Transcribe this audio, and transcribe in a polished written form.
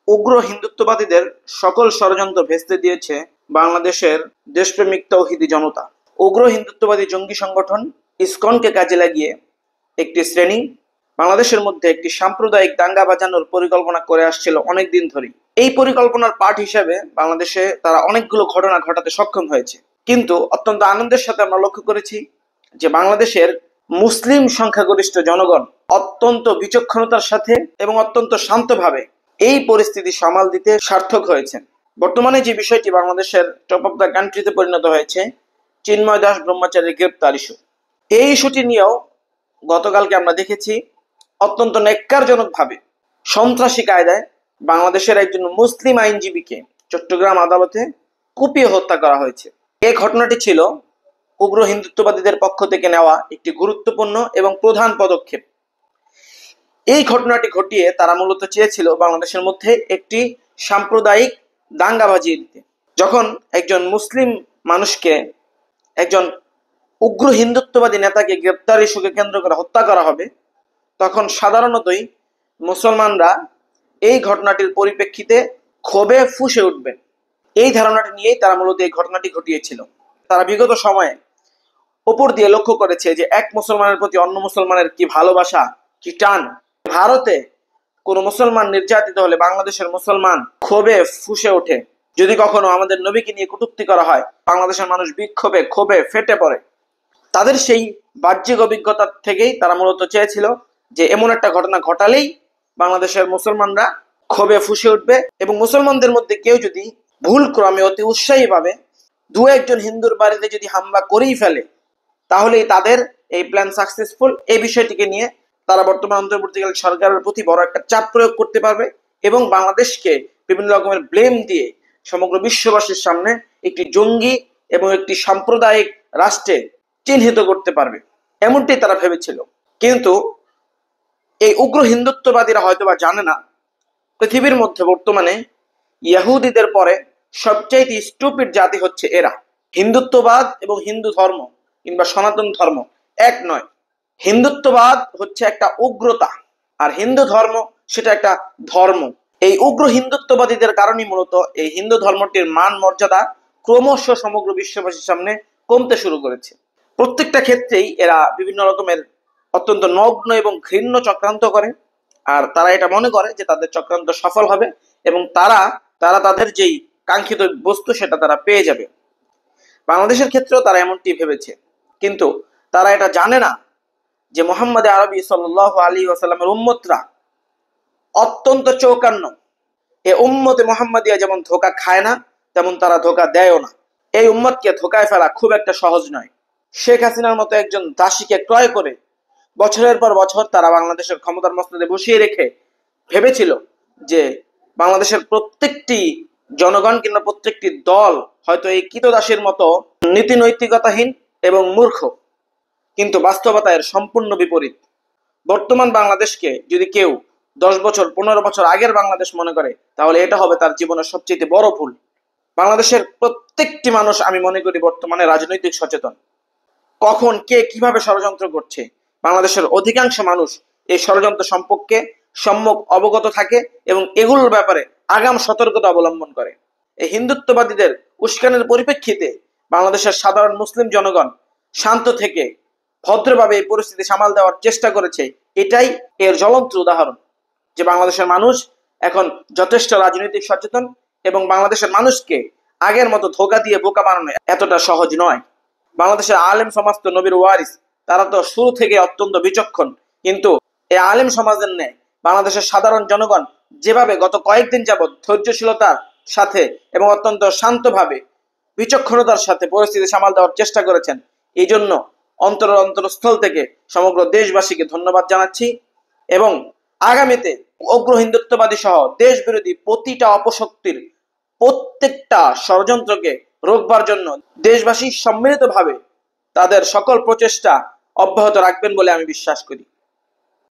উগ্র হিন্দুত্ববাদীদের সকল ষড়যন্ত্র ভেস্তে দিয়েছে বাংলাদেশের দেশপ্রেমিক তৌহিদি জনতা। উগ্র হিন্দুত্ববাদী জঙ্গি সংগঠন ইসকনকে কাজে লাগিয়ে একটি শ্রেণী বাংলাদেশের মধ্যে একটি সাম্প্রদায়িক দাঙ্গা বাজানোর পরিকল্পনা করে আসছিল অনেক দিন ধরেই। এই পরিকল্পনার পার্ট হিসেবে বাংলাদেশে তারা অনেকগুলো ঘটনা ঘটাতে সক্ষম হয়েছে, কিন্তু অত্যন্ত আনন্দের সাথে আমরা লক্ষ্য করেছি যে বাংলাদেশের মুসলিম সংখ্যাগরিষ্ঠ জনগণ অত্যন্ত বিচক্ষণতার সাথে এবং অত্যন্ত শান্তভাবে এই পরিস্থিতি সামাল দিতে সার্থক হয়েছেন। বর্তমানে যে বিষয়টি বাংলাদেশের টপ অফ দ্য কান্ট্রিতে পরিণত হয়েছে, চিন্ময় দাস ব্রহ্মচারীর গ্রেপ্তার ইস্যু, এই ইস্যুটি নিয়েও গতকালকে আমরা দেখেছি অত্যন্ত ন্যাক্কারজনকভাবে সন্ত্রাসী কায়দায় বাংলাদেশের একজন মুসলিম আইনজীবীকে চট্টগ্রাম আদালতে কুপিয়ে হত্যা করা হয়েছে। এই ঘটনাটি ছিল উগ্র হিন্দুত্ববাদীদের পক্ষ থেকে নেওয়া একটি গুরুত্বপূর্ণ এবং প্রধান পদক্ষেপ। এই ঘটনাটি ঘটিয়ে তারা মূলত চেয়েছিল বাংলাদেশের মধ্যে একটি সাম্প্রদায়িক দাঙ্গা বাজিয়ে দিতে। যখন একজন মুসলিম মানুষকে, একজন উগ্র হিন্দুত্ববাদী নেতাকে গ্রেপ্তার ইস্যুকে কেন্দ্র করে হত্যা করা হবে, তখন সাধারণতই মুসলমানরা এই ঘটনাটির পরিপ্রেক্ষিতে ক্ষোভে ফুঁসে উঠবেন। এই ধারণাটি নিয়েই তারা মূলত এই ঘটনাটি ঘটিয়েছিল। তারা বিগত সময়ে উপর দিয়ে লক্ষ্য করেছে যে এক মুসলমানের প্রতি অন্য মুসলমানের কি ভালোবাসা, কি টান। ভারতে কোনো মুসলমান নির্যাতিত হলে বাংলাদেশের মুসলমান ক্ষোভে ফুঁসে ওঠে। যদি কখনো আমাদের নবীকে নিয়ে কটূক্তি করা হয়, বাংলাদেশের মানুষ বিক্ষোভে ক্ষোভে ফেটে পড়ে। তাদের সেই বাহ্যিক অভিজ্ঞতা থেকেই তারা মূলত চেয়েছিল যে এমন একটা ঘটনা ঘটালেই বাংলাদেশের মুসলমানরা ক্ষোভে ফুঁসে উঠবে এবং মুসলমানদের মধ্যে কেউ যদি ভুল ক্রমে অতি উৎসাহী ভাবে দু একজন হিন্দুর বাড়িতে যদি হামলা করেই ফেলে, তাহলেই তাদের এই প্ল্যান সাকসেসফুল। এই বিষয়টিকে নিয়ে তারা বর্তমান অন্তর্বর্তীকালীন সরকারের প্রতি বড় একটা চাপ প্রয়োগ করতে পারবে এবং বাংলাদেশকে বিভিন্ন রকমের ব্লেম দিয়ে সমগ্র বিশ্ববাসীর সামনে একটি জঙ্গি এবং একটি সাম্প্রদায়িক রাষ্ট্রে চিহ্নিত করতে পারবে, এমনটি তারা ভেবেছিল। কিন্তু এই উগ্র হিন্দুত্ববাদীরা হয়তোবা জানে না, পৃথিবীর মধ্যে বর্তমানে ইহুদিদের পরে সবচাইতে স্টুপিড জাতি হচ্ছে এরা। হিন্দুত্ববাদ এবং হিন্দু ধর্ম কিংবা সনাতন ধর্ম এক নয়। হিন্দুত্ববাদ হচ্ছে একটা উগ্রতা, আর হিন্দু ধর্ম সেটা একটা ধর্ম। এই উগ্র হিন্দুত্ববাদীদের কারণেই মূলত এই হিন্দু ধর্মটির মান মর্যাদা ক্রমশ সমগ্র বিশ্ববাসীর সামনে কমতে শুরু করেছে। প্রত্যেকটা ক্ষেত্রেই এরা বিভিন্ন রকমের অত্যন্ত নগ্ন এবং ঘৃণ্য চক্রান্ত করে, আর তারা এটা মনে করে যে তাদের চক্রান্ত সফল হবে এবং তারা তাদের যেই কাঙ্ক্ষিত বস্তু সেটা তারা পেয়ে যাবে। বাংলাদেশের ক্ষেত্রেও তারা এমনটি ভেবেছে, কিন্তু তারা এটা জানে না যে মুহাম্মদ আরবি সাল্লাল্লাহু আলাইহি ওয়াসাল্লামের উম্মতরা অত্যন্ত চৌকান্ন। এই উম্মতে মুহাম্মাদিয়া যেমন ধোঁকা খায় না, তেমন তারা ধোঁকা দেয়ও না। এই উম্মতকে ধোঁকায় ফেলা খুব একটা সহজ নয়। শেখ হাসিনার মতো একজন দাসীকে ক্রয় করে বছরের পর বছর তারা বাংলাদেশের ক্ষমতার মসনদে বসিয়ে রেখে ভেবেছিল যে বাংলাদেশের প্রত্যেকটি জনগণ কিংবা প্রত্যেকটি দল হয়তো এই কৃতদাসের মতো নীতি নৈতিকতাহীন এবং মূর্খ, কিন্তু বাস্তবতা এর সম্পূর্ণ বিপরীত। বর্তমান বাংলাদেশকে যদি কেউ 10 বছর 15 বছর আগের বাংলাদেশ মনে করে, তাহলে এটা হবে তার জীবনের সবচেয়ে বড় ভুল। বাংলাদেশের প্রত্যেকটি মানুষ আমি মনে করি বর্তমানে রাজনৈতিক সচেতন। কখন কে কিভাবে ষড়যন্ত্র করছে, বাংলাদেশের অধিকাংশ মানুষ এই ষড়যন্ত্র সম্পর্কে সম্যক অবগত থাকে এবং এগুলোর ব্যাপারে আগাম সতর্কতা অবলম্বন করে। এই হিন্দুত্ববাদীদের উস্কানির পরিপ্রেক্ষিতে বাংলাদেশের সাধারণ মুসলিম জনগণ শান্ত থেকে ভদ্রভাবে এই পরিস্থিতি সামাল দেওয়ার চেষ্টা করেছে। এটাই এর জ্বলন্ত উদাহরণ যে বাংলাদেশের মানুষ এখন যথেষ্ট রাজনৈতিক সচেতন এবং বাংলাদেশের মানুষকে আগের মতো ধোঁকা দিয়ে বোকা বানানো এতটা সহজ নয়। বাংলাদেশের আলেম সমাজ তো নবীর ওয়ারিস, তারা তো শুরু থেকে অত্যন্ত বিচক্ষণ, কিন্তু এই আলেম সমাজের ন্যায় বাংলাদেশের সাধারণ জনগণ যেভাবে গত কয়েকদিন যাবৎ ধৈর্যশীলতার সাথে এবং অত্যন্ত শান্তভাবে বিচক্ষণতার সাথে পরিস্থিতি সামাল দেওয়ার চেষ্টা করেছেন, এই জন্য অন্তরস্থল থেকে সমগ্র দেশবাসীকে ধন্যবাদ জানাচ্ছি এবং আগামীতে উগ্র হিন্দুত্ববাদী সহ দেশ বিরোধী প্রতিটা অপশক্তির প্রত্যেকটা ষড়যন্ত্রকে রোকবার জন্য দেশবাসী সম্মিলিতভাবে তাদের সকল প্রচেষ্টা অব্যাহত রাখবেন বলে আমি বিশ্বাস করি।